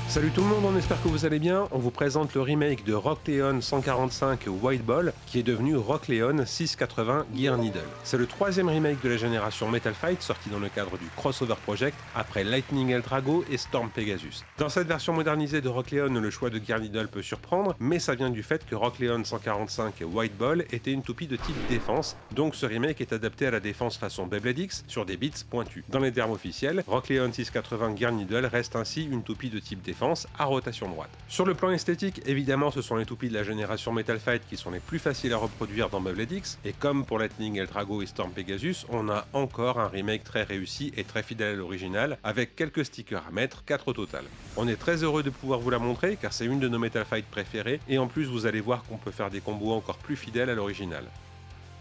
Salut tout le monde, on espère que vous allez bien. On vous présente le remake de Rock Leon 145 White Ball qui est devenu Rock Leon 680 Gear Needle. C'est le troisième remake de la génération Metal Fight sorti dans le cadre du Crossover Project après Lightning Eldrago et Storm Pegasus. Dans cette version modernisée de Rock Leon, le choix de Gear Needle peut surprendre, mais ça vient du fait que Rock Leon 145 White Ball était une toupie de type défense, donc ce remake est adapté à la défense façon Beyblade X sur des bits pointus. Dans les termes officiels, Rock Leon 680 Gear Needle reste ainsi une toupie de type défense à rotation droite. Sur le plan esthétique, évidemment, ce sont les toupies de la génération Metal Fight qui sont les plus faciles à reproduire dans Beyblade X, et comme pour Lightning Eldrago et Storm Pegasus, on a encore un remake très réussi et très fidèle à l'original, avec quelques stickers à mettre, 4 au total. On est très heureux de pouvoir vous la montrer, car c'est une de nos Metal Fight préférées, et en plus vous allez voir qu'on peut faire des combos encore plus fidèles à l'original.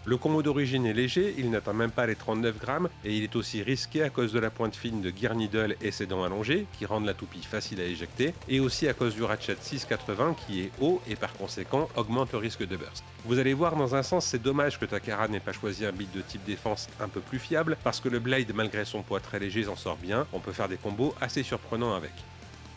Le combo d'origine est léger, il n'atteint même pas les 39 grammes et il est aussi risqué à cause de la pointe fine de Gear Needle et ses dents allongées qui rendent la toupie facile à éjecter et aussi à cause du ratchet 680 qui est haut et par conséquent augmente le risque de burst. Vous allez voir, dans un sens c'est dommage que Takara n'ait pas choisi un beat de type défense un peu plus fiable parce que le blade malgré son poids très léger s'en sort bien, on peut faire des combos assez surprenants avec.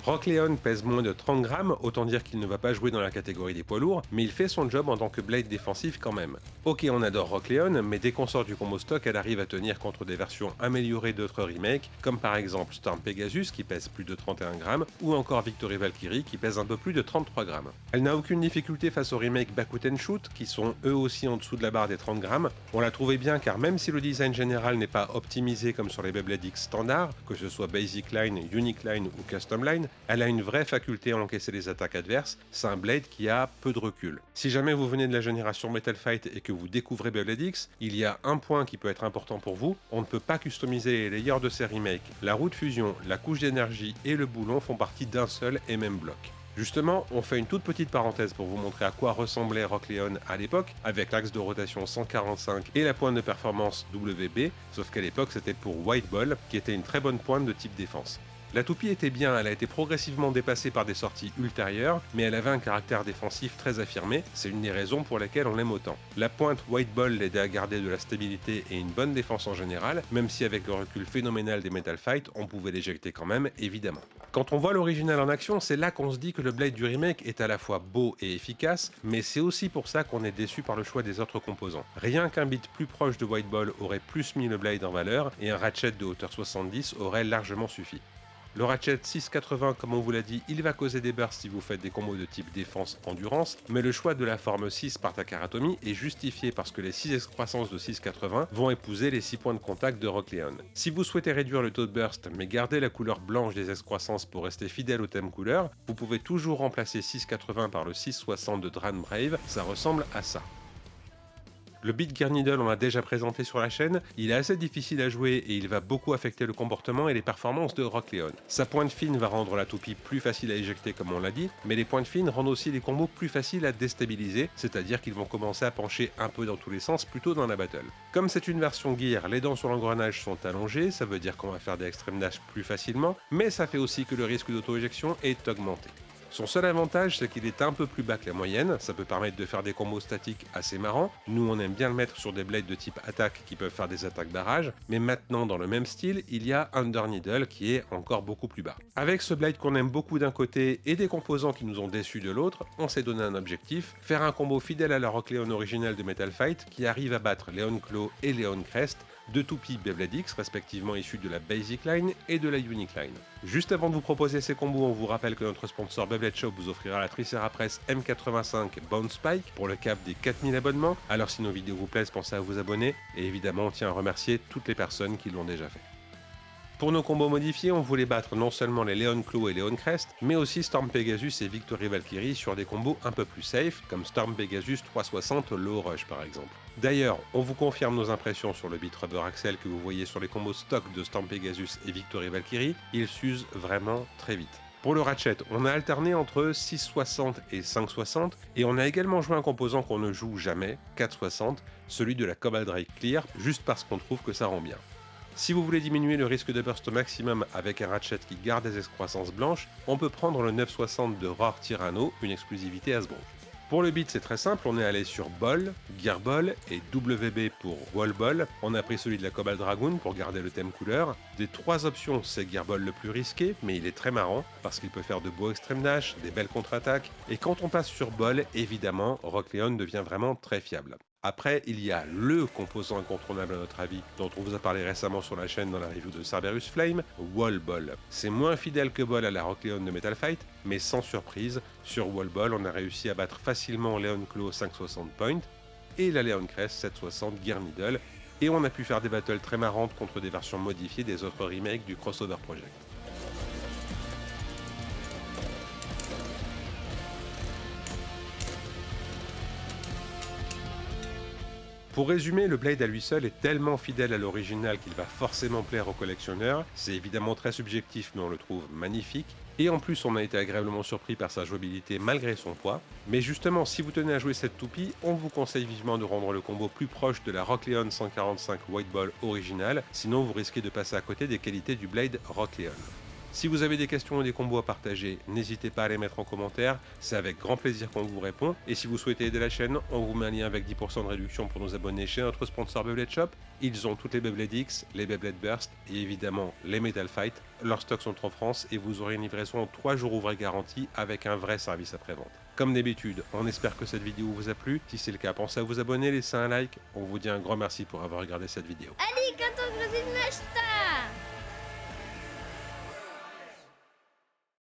Rock Leon pèse moins de 30 grammes, autant dire qu'il ne va pas jouer dans la catégorie des poids lourds, mais il fait son job en tant que blade défensif quand même. Ok, on adore Rock Leon, mais dès qu'on sort du combo stock, elle arrive à tenir contre des versions améliorées d'autres remakes, comme par exemple Storm Pegasus qui pèse plus de 31 grammes, ou encore Victory Valkyrie qui pèse un peu plus de 33 grammes. Elle n'a aucune difficulté face aux remakes Bakuten Shoot, qui sont eux aussi en dessous de la barre des 30 grammes. On l'a trouvé bien car même si le design général n'est pas optimisé comme sur les Beyblade X standard, que ce soit Basic Line, Unique Line ou Custom Line, elle a une vraie faculté à encaisser les attaques adverses, c'est un blade qui a peu de recul. Si jamais vous venez de la génération Metal Fight et que vous découvrez Beyblade X, il y a un point qui peut être important pour vous, on ne peut pas customiser les layers de ces remakes. La roue de fusion, la couche d'énergie et le boulon font partie d'un seul et même bloc. Justement, on fait une toute petite parenthèse pour vous montrer à quoi ressemblait Rock Leon à l'époque, avec l'axe de rotation 145 et la pointe de performance WB, sauf qu'à l'époque c'était pour White Ball, qui était une très bonne pointe de type défense. La toupie était bien, elle a été progressivement dépassée par des sorties ultérieures, mais elle avait un caractère défensif très affirmé, c'est une des raisons pour lesquelles on l'aime autant. La pointe White Ball l'aidait à garder de la stabilité et une bonne défense en général, même si avec le recul phénoménal des Metal Fight, on pouvait l'éjecter quand même, évidemment. Quand on voit l'original en action, c'est là qu'on se dit que le blade du remake est à la fois beau et efficace, mais c'est aussi pour ça qu'on est déçu par le choix des autres composants. Rien qu'un beat plus proche de White Ball aurait plus mis le blade en valeur, et un ratchet de hauteur 70 aurait largement suffi. Le ratchet 680, comme on vous l'a dit, il va causer des bursts si vous faites des combos de type défense-endurance, mais le choix de la forme 6 par Takara Tomy est justifié parce que les 6 excroissances de 680 vont épouser les 6 points de contact de Rock Leon. Si vous souhaitez réduire le taux de burst, mais garder la couleur blanche des excroissances pour rester fidèle au thème couleur, vous pouvez toujours remplacer 680 par le 660 de Dran Brave, ça ressemble à ça. Le beat Gear Needle, on l'a déjà présenté sur la chaîne, il est assez difficile à jouer et il va beaucoup affecter le comportement et les performances de Rock Leon. Sa pointe fine va rendre la toupie plus facile à éjecter comme on l'a dit, mais les pointes fines rendent aussi les combos plus faciles à déstabiliser, c'est-à-dire qu'ils vont commencer à pencher un peu dans tous les sens plutôt dans la battle. Comme c'est une version Gear, les dents sur l'engrenage sont allongées, ça veut dire qu'on va faire des extreme dash plus facilement, mais ça fait aussi que le risque d'auto-éjection est augmenté. Son seul avantage, c'est qu'il est un peu plus bas que la moyenne, ça peut permettre de faire des combos statiques assez marrants. Nous, on aime bien le mettre sur des blades de type attaque qui peuvent faire des attaques barrage, mais maintenant, dans le même style, il y a Under Needle qui est encore beaucoup plus bas. Avec ce blade qu'on aime beaucoup d'un côté et des composants qui nous ont déçus de l'autre, on s'est donné un objectif, faire un combo fidèle à la Rock Leon originale de Metal Fight qui arrive à battre Leon Claw et Leon Crest, deux toupies Beyblade X respectivement issues de la Basic Line et de la Unique Line. Juste avant de vous proposer ces combos, on vous rappelle que notre sponsor Beyblade Shop vous offrira la Tricerapress M85 Bounce Spike pour le cap des 4000 abonnements. Alors si nos vidéos vous plaisent, pensez à vous abonner et évidemment on tient à remercier toutes les personnes qui l'ont déjà fait. Pour nos combos modifiés, on voulait battre non seulement les Leon Claw et Leon Crest, mais aussi Storm Pegasus et Victory Valkyrie sur des combos un peu plus safe, comme Storm Pegasus 360 Low Rush par exemple. D'ailleurs, on vous confirme nos impressions sur le beat Rubber Axel que vous voyez sur les combos stock de Storm Pegasus et Victory Valkyrie, il s'use vraiment très vite. Pour le ratchet, on a alterné entre 660 et 560, et on a également joué un composant qu'on ne joue jamais, 460, celui de la Cobalt Drake Clear, juste parce qu'on trouve que ça rend bien. Si vous voulez diminuer le risque de burst au maximum avec un ratchet qui garde des excroissances blanches, on peut prendre le 960 de Roar Tyranno, une exclusivité Hasbro. Pour le beat, c'est très simple, on est allé sur Ball, Gear Ball et WB pour Wall Ball. On a pris celui de la Cobalt Dragoon pour garder le thème couleur. Des 3 options, c'est Gear Ball le plus risqué, mais il est très marrant parce qu'il peut faire de beaux extreme dash, des belles contre-attaques. Et quand on passe sur Ball, évidemment, Rock Leon devient vraiment très fiable. Après, il y a le composant incontournable à notre avis, dont on vous a parlé récemment sur la chaîne dans la review de Cerberus Flame, Wall Ball. C'est moins fidèle que Ball à la Rock Leon de Metal Fight, mais sans surprise, sur Wall Ball, on a réussi à battre facilement Leon Claw 560 Point et la Leon Crest 760 Gear Needle, et on a pu faire des battles très marrantes contre des versions modifiées des autres remakes du Crossover Project. Pour résumer, le Blade à lui seul est tellement fidèle à l'original qu'il va forcément plaire aux collectionneurs. C'est évidemment très subjectif, mais on le trouve magnifique. Et en plus, on a été agréablement surpris par sa jouabilité malgré son poids. Mais justement, si vous tenez à jouer cette toupie, on vous conseille vivement de rendre le combo plus proche de la Rock Leon 145 White Ball originale, sinon vous risquez de passer à côté des qualités du Blade Rock Leon. Si vous avez des questions ou des combos à partager, n'hésitez pas à les mettre en commentaire, c'est avec grand plaisir qu'on vous répond. Et si vous souhaitez aider la chaîne, on vous met un lien avec 10% de réduction pour nous abonner chez notre sponsor Beyblade Shop. Ils ont toutes les Beyblade X, les Beyblade Burst et évidemment les Metal Fight. Leurs stocks sont en France et vous aurez une livraison en 3 jours ouvrés garantie avec un vrai service après-vente. Comme d'habitude, on espère que cette vidéo vous a plu. Si c'est le cas, pensez à vous abonner, laissez un like. On vous dit un grand merci pour avoir regardé cette vidéo. Allez, quand on grossit une